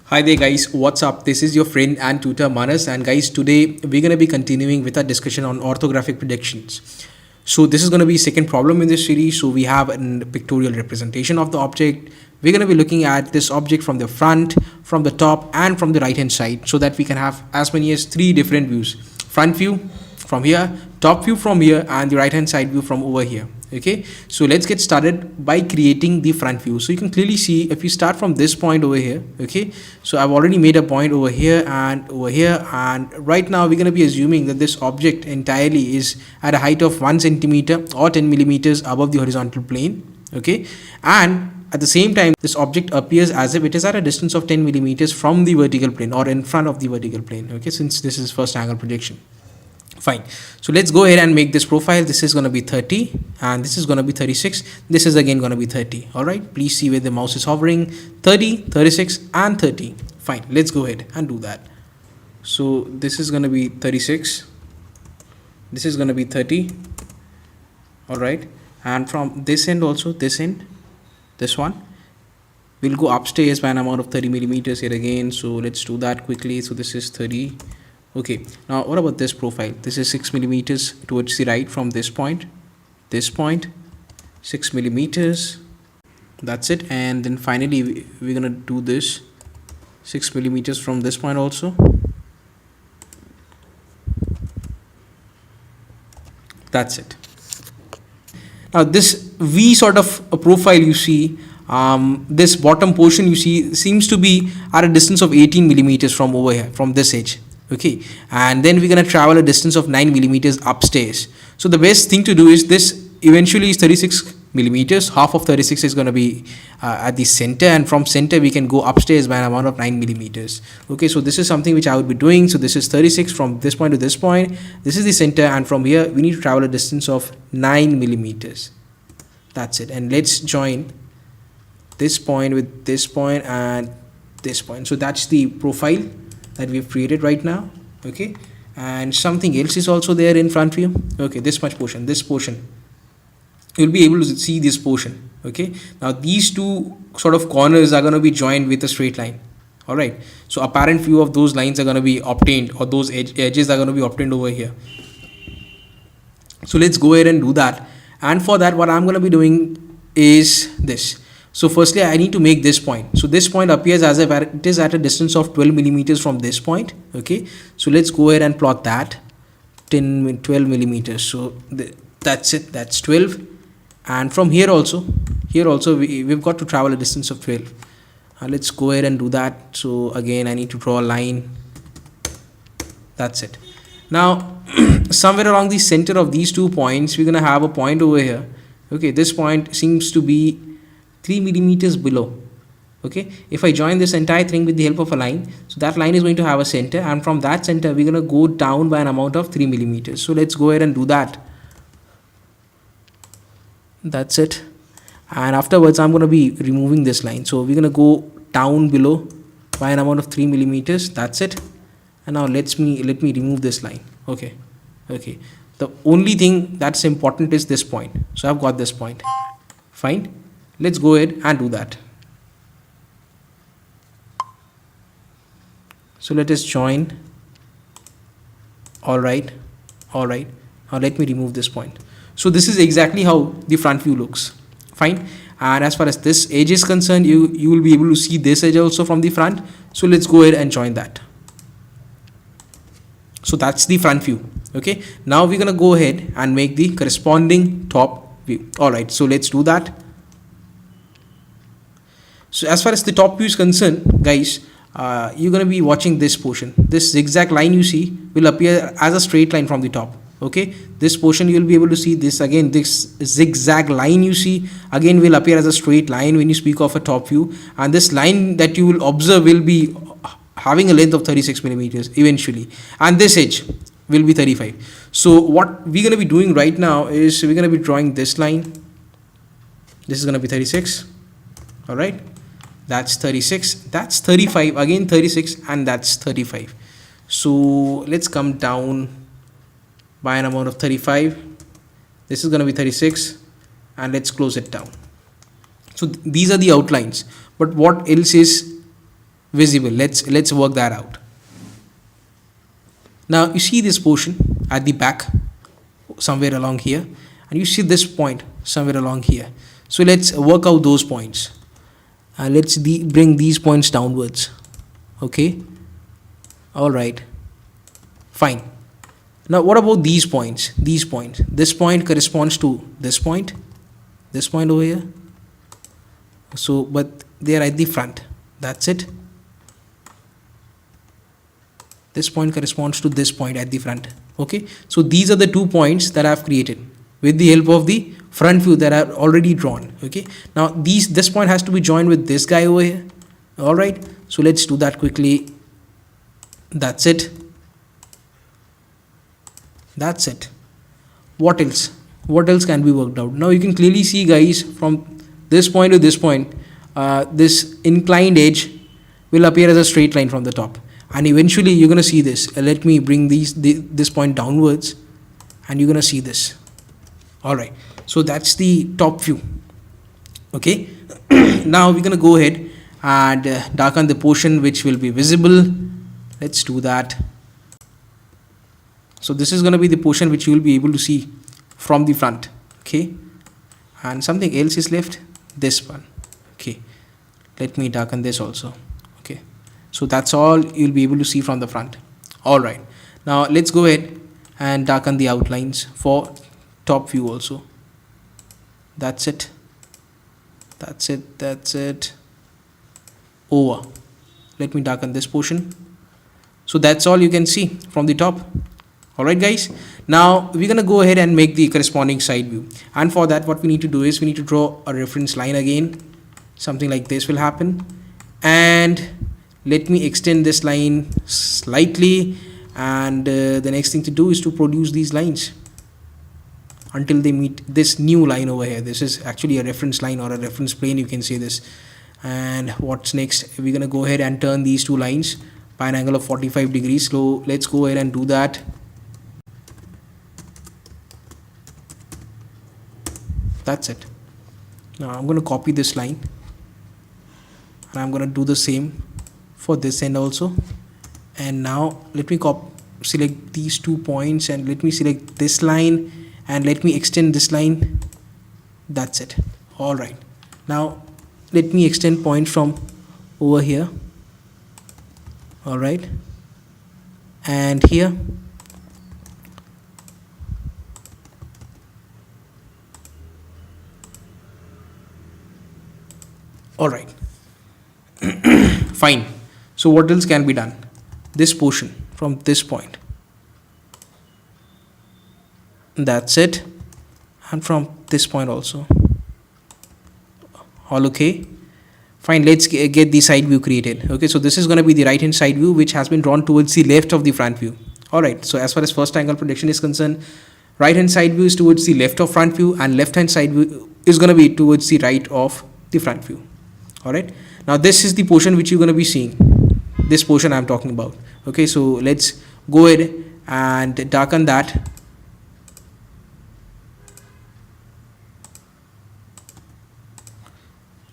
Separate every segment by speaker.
Speaker 1: Hi there guys, what's up? This is your friend and tutor Manas, and guys, today we're going to be continuing with our discussion on orthographic predictions. So this is going to be second problem in this series. So we have a pictorial representation of the object. We're going to be looking at this object from the front, from the top and from the right hand side, so that we can have as many as three different views: front view from here, top view from here, and the right hand side view from over here. Okay, so let's get started by creating the front view. So you can clearly see if we start from this point over here. Okay, so I've already made a point over here and over here, and right now we're going to be assuming that this object entirely is at a height of 1 centimeter or 10 millimeters above the horizontal plane. Okay, and at the same time this object appears as if it is at a distance of 10 millimeters from the vertical plane or in front of the vertical plane. Okay, since this is first angle projection. Fine, so let's go ahead and make this profile. This is going to be 30 and this is going to be 36. This is again going to be 30. All right, please see where the mouse is hovering: 30, 36 and 30. Fine, let's go ahead and do that. So this is going to be 36, this is going to be 30. All right, and from this end also, this end, this one, we'll go upstairs by an amount of 30 millimeters here again. So let's do that quickly. So this is 30. Okay, now what about this profile? This is 6 millimeters towards the right from this point, 6 millimeters. That's it. And then finally we're gonna do this 6 millimeters from this point also. That's it. Now this V sort of a profile you see, this bottom portion you see seems to be at a distance of 18 millimeters from over here, from this edge. Okay, and then we're going to travel a distance of 9 millimeters upstairs. So the best thing to do is this eventually is 36 millimeters. Half of 36 is going to be at the center, and from center we can go upstairs by an amount of 9 millimeters. Okay, so this is something which I would be doing. So this is 36 from this point to this point. This is the center, and from here we need to travel a distance of 9 millimeters. That's it. And let's join this point with this point and this point. So that's the profile that we've created right now. Okay, and something else is also there in front view. Okay, this portion, you'll be able to see this portion. Okay, now these two sort of corners are going to be joined with a straight line. All right, so apparent view of those lines are going to be obtained, or those edges are going to be obtained over here. So let's go ahead and do that. And for that, what I'm going to be doing is this. So firstly I need to make this point. So this point appears as if it is at a distance of 12 millimeters from this point. Okay, so let's go ahead and plot that 12 millimeters. So that's it, that's 12. And from here also we've got to travel a distance of 12. Let's go ahead and do that. So again I need to draw a line. That's it. Now somewhere along the center of these 2 points we're gonna have a point over here. Okay, this point seems to be 3 millimeters below. Okay, if I join this entire thing with the help of a line, so that line is going to have a center, and from that center we're going to go down by an amount of 3 millimeters. So let's go ahead and do that. That's it. And afterwards I'm going to be removing this line. So we're going to go down below by an amount of 3 millimeters. That's it. And now let me remove this line. Okay, the only thing that's important is this point. So I've got this point. Fine, let's go ahead and do that. So let us join. All right, now let me remove this point. So this is exactly how the front view looks. Fine, and as far as this edge is concerned, you will be able to see this edge also from the front. So let's go ahead and join that. So that's the front view. Okay, now we're gonna go ahead and make the corresponding top view. All right, so let's do that. So as far as the top view is concerned, guys, you're going to be watching this portion. This zigzag line you see will appear as a straight line from the top. Okay, this portion you'll be able to see this again. This zigzag line you see again will appear as a straight line when you speak of a top view, and this line that you will observe will be having a length of 36 millimeters eventually, and this edge will be 35. So what we're going to be doing right now is we're going to be drawing this line. This is going to be 36. All right, that's 36, that's 35, again 36, and that's 35. So let's come down by an amount of 35. This is going to be 36, and let's close it down. So these are the outlines, but what else is visible. Let's work that out. Now you see this portion at the back somewhere along here, and you see this point somewhere along here. So let's work out those points, and let's bring these points downwards. Okay, all right, fine. Now what about these points? These points, this point corresponds to this point over here. So but they are at the front, that's it. This point corresponds to this point at the front. Okay, so these are the 2 points that I have created with the help of the front view that I have already drawn. Okay, now this point has to be joined with this guy over here. All right, so let's do that quickly. That's it. That's it. What else? What else can be worked out? Now you can clearly see, guys, from this point to this point, this inclined edge will appear as a straight line from the top, and eventually you're going to see this. Let me bring this point downwards, and you're going to see this. All right, so that's the top view. Okay, now we're going to go ahead and darken the portion which will be visible. Let's do that. So this is going to be the portion which you will be able to see from the front. Okay, and something else is left, this one. Okay, let me darken this also. Okay, so that's all you'll be able to see from the front. All right, now let's go ahead and darken the outlines for top view also. That's it. That's it. That's it. Over. Let me darken this portion. So that's all you can see from the top. All right, guys, now we're going to go ahead and make the corresponding side view, and for that what we need to do is we need to draw a reference line again. Something like this will happen, and let me extend this line slightly, and the next thing to do is to produce these lines until they meet this new line over here. This is actually a reference line or a reference plane, you can say this. And what's next? We're going to go ahead and turn these 2 lines by an angle of 45 degrees. So let's go ahead and do that. That's it. Now I'm going to copy this line, and I'm going to do the same for this end also. And now let me select these 2 points, and let me select this line, and let me extend this line. That's it. All right, now let me extend points from over here. All right, and here. All right. Fine. So what else can be done? This portion from this point. That's it. And from this point also. All okay. Fine. Let's get the side view created. Okay. So this is going to be the right hand side view, which has been drawn towards the left of the front view. All right. So as far as first angle projection is concerned, right hand side view is towards the left of front view, and left hand side view is going to be towards the right of the front view. All right, now this is the portion which you're going to be seeing, this portion I'm talking about. Okay, so let's go ahead and darken that.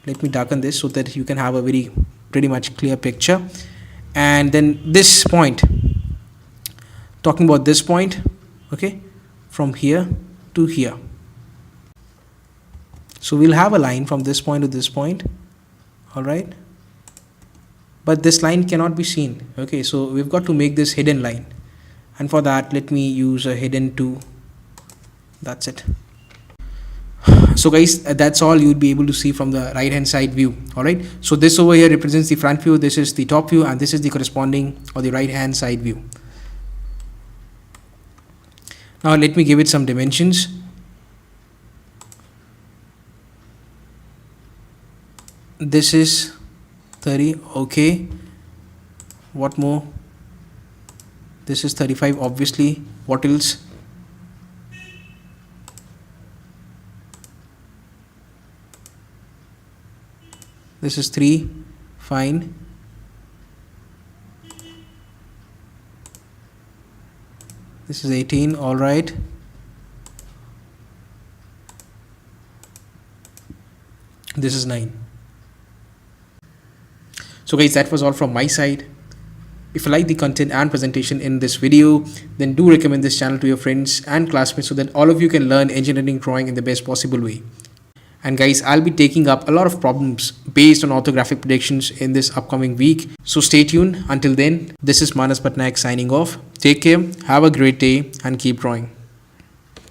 Speaker 1: Let me darken this so that you can have a pretty much clear picture. And then this point, talking about this point, okay, from here to here. So we'll have a line from this point to this point. All right, but this line cannot be seen. Okay, so we've got to make this hidden line, and for that let me use a hidden 2. That's it. So guys, that's all you'd be able to see from the right hand side view. All right, so this over here represents the front view, this is the top view, and this is the corresponding or the right hand side view. Now let me give it some dimensions. This is 30. Okay, what more? This is 35, obviously. What else? This is 3. Fine. This is 18. All right. This is 9. So guys, that was all from my side. If you like the content and presentation in this video, then do recommend this channel to your friends and classmates so that all of you can learn engineering drawing in the best possible way. And guys, I'll be taking up a lot of problems based on orthographic predictions in this upcoming week. So stay tuned. Until then, this is Manas Patnaik signing off. Take care, have a great day, and keep drawing.